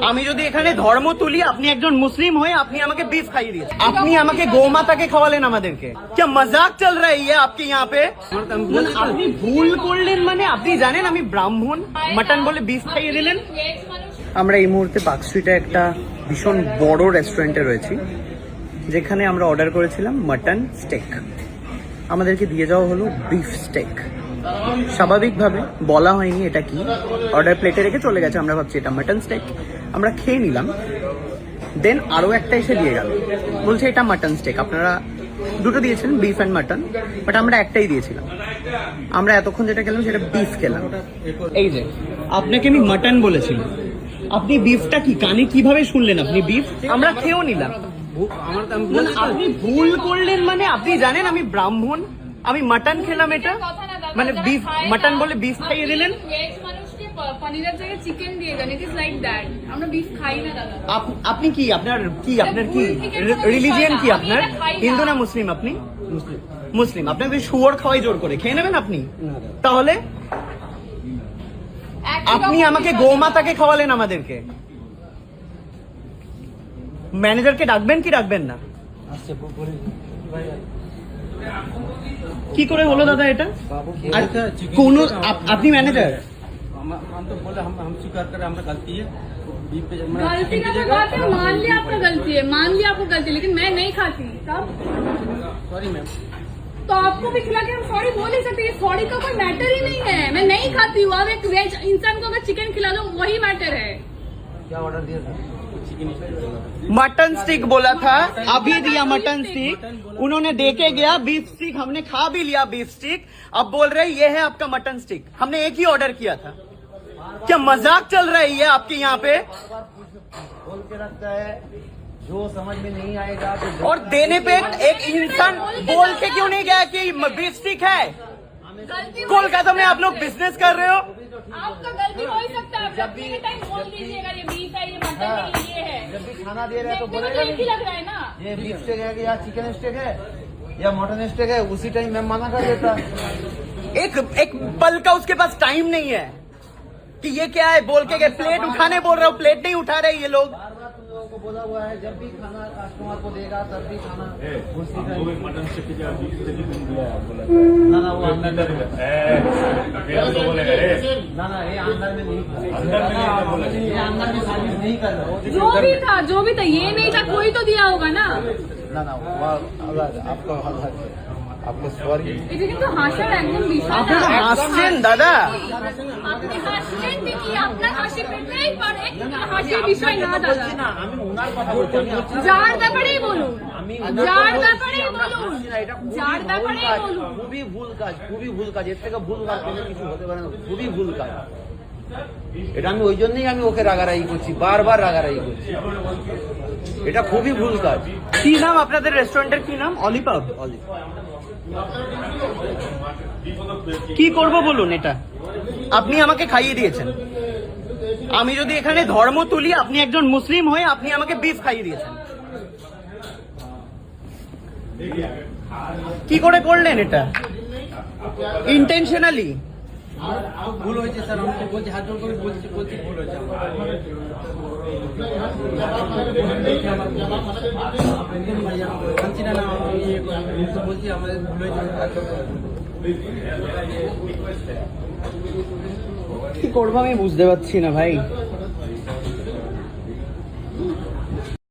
আমি যদি এখানে ধর্ম তুলি, আপনি একজন মুসলিম হয়ে আপনি আমাকে বিফ খাইয়ে দিয়েছেন, আপনি আমাকে গোমাতাকে খাওয়ালেন আমাদেরকে। क्या मजाक चल रहा है ये आपके यहाँ पे? আপনি ভুল করলেন মানে আপনি জানেন আমি ব্রাহ্মণ, মাটন বলে বিফ খাইয়ে দিলেন। আমরা এই মুহূর্তে পার্ক স্ট্রিটে একটা ভীষণ বড় রেস্টুরেন্টে রয়েছি, যেখানে আমরা অর্ডার করেছিলাম মাটন স্টেক। আমাদেরকে দিয়ে যাওয়া হলো বিফ স্টেক। স্বাভাবিকভাবে বলা হয়নি এটা কি, অর্ডার প্লেটে রেখে চলে গেছে। আমরা ভাবছি এটা মাটন স্টেক, আমরা খেয়ে নিলাম। দেন আরও একটা এসে দিয়ে গেল, বলছে এটা মাটন স্টেক। আপনারা দুটো দিয়েছিলেন, বিফ অ্যান্ড মাটন, বাট আমরা একটাই দিয়েছিলাম। আমরা এতক্ষণ যেটা খেলাম সেটা বিফ খেলাম। এই যে আপনাকে আমি মাটন বলেছিলাম, আপনি বিফটা কি কানে কিভাবে শুনলেন? আপনি বিফ, আমরা খেয়েও নিলাম। আপনি ভুল করলেন মানে আপনি জানেন আমি ব্রাহ্মণ, আমি মাটন খেলাম, এটা মানে বিফ মাটন বলে বিফ খাইয়ে দিলেন। পনিরের জায়গায় চিকেন দিয়ে দেন, ইট ইজ লাইক দ্যাট। আমরা বিফ খাই না দাদা। আপনি কি, আপনার কি রিলিজিয়ন কি? আপনার হিন্দু না মুসলিম? আপনি মুসলিম। আপনাকে শুয়োর খাওয়াই জোর করে খেয়ে নেবেন আপনি? তাহলে আপনি আমাকে গোমাতাকে খাওয়ালেন আমাদেরকে। ম্যানেজারকে ডাকবেন কি ডাকবেন না? কি করে হলো দাদা এটা? আর কোন আপনি ম্যানেজার? हम तो बोले हम स्वीकार करें हमारा गलती है। गलती का तो बात है, मान लिया आपका गलती है, मान लिया आपको गलती है, लेकिन मैं नहीं खाती तब। Sorry ma'am. तो आपको भी खिला के हम सॉरी बोल ही सकते हैं। सॉरी का कोई मैटर ही नहीं है। मैं नहीं खाती हूँ। अब एक वेज इंसान को अगर चिकन खिला दो वही मैटर है। क्या ऑर्डर दिया था? चिकन मटन स्टिक बोला था, अभी दिया मटन स्टिक। उन्होंने देके गया बीफ स्टिक, हमने खा भी लिया बीफ स्टिक। अब बोल रहे ये है आपका मटन स्टिक। हमने एक ही ऑर्डर किया था। क्या मजाक चल रहा है ये आपके यहाँ पे? बोल के रखता है, जो समझ में नहीं आएगा तो और देने पे एक इंसान बोल के क्यों नहीं गया कि बीफ स्टिक है? कोलकाता में आप लोग बिजनेस कर रहे हो। आपका गलती हो ही सकता है। जब भी टाइम बोल दीजिएगा ये बीफ है, ये मटन है, ये है। जब भी खाना दे रहा है तो बोलेगा एक ही लग रहा है ना, ये बीफ स्टेक है या चिकन स्टेक है या मटन स्टेक है, उसी टाइम मैं मना कर देता। एक पल का उसके पास टाइम नहीं है कि ये क्या है बोल के प्लेट उठाने बोल रहे हो, प्लेट नहीं उठा रहे ये लोग। बार बार तुम लोगों को बोला हुआ है, जब भी खाना कस्टमर को देगा तब भी खाना उसी टाइम। मटन स्टिक की जगह बीफ स्टिक ही दिया है बोला। ना ना वो अंदर में फिर तो बोलेगा रे ना ना ये अंदर में नहीं था, अंदर में नहीं था बोला। ये अंदर में सर्विस नहीं कर रहा। जो भी था ये नहीं था, कोई तो दिया होगा ना। ना ना वो अलग आपका अलग है, आपको सॉरी। এটা কিন্তু হাসার একদম বিষয় না। আপনারা হাসছেন দাদা? আপনি হাসছেন কি? আপনার হাসি পেতেই পারে, হাসির বিষয় না দাদা। না আমি ওনার কথা বলছি, যার ব্যাপারেই বলুন, যার ব্যাপারেই বলুন, এটা যার ব্যাপারেই বলুন। খুবই ভুল কাজ, খুবই ভুল কাজ। এর থেকে ভুল কাজ কোনো কিছু হতে পারে না, খুবই ভুল কাজ। এটা আমি ওই জন্যই আমি ওকে রাগারাগি করছি, বারবার রাগারাগি করছি। এটা খুবই ভুল কাজ। কি নাম আপনাদের রেস্টুরেন্টের? কি নাম? অলিপাব। কি করব বলুন? এটা আপনি আমাকে খাইয়ে দিয়েছেন। আমি যদি এখানে ধর্ম তুলি, আপনি একজন মুসলিম হয়ে আপনি আমাকে বিফ খাইয়ে দিয়েছেন। কি করে করলেন এটা? ইন্টেনশনালি? ভুল হয়েছে স্যার, আমি বলছি হাত জোর করে বলছি ভুল হয়েছে আমার। বলছি না না আমি তো বলছি আমাদের ভুল হয়েছে। কি করবো আমি বুঝতে পারছি না ভাই।